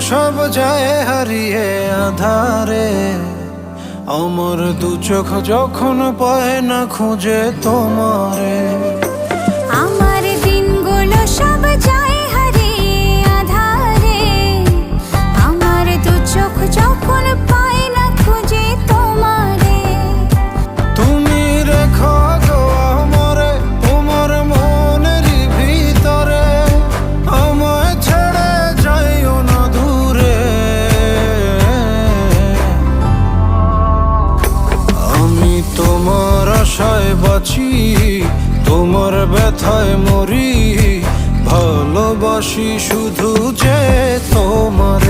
সব যায় হারিয়ে আধারে। আমার দু চোখ যখন পায় না খুঁজে তোমারে। আমার দিনগুলো সব যায় হারিয়ে আঁধারে। আমার দু চোখ যখন পায় না খুঁজে তোমারে। তুমি রেখো গো আমারে তোমার মনেরই ভিতরে, আমায় ছেড়ে যাইও না দূরে। আমি তোমার আশায় বাঁচি, তোমার ব্যথায় মরি, ভালোবাসি শুধু যে তোমার।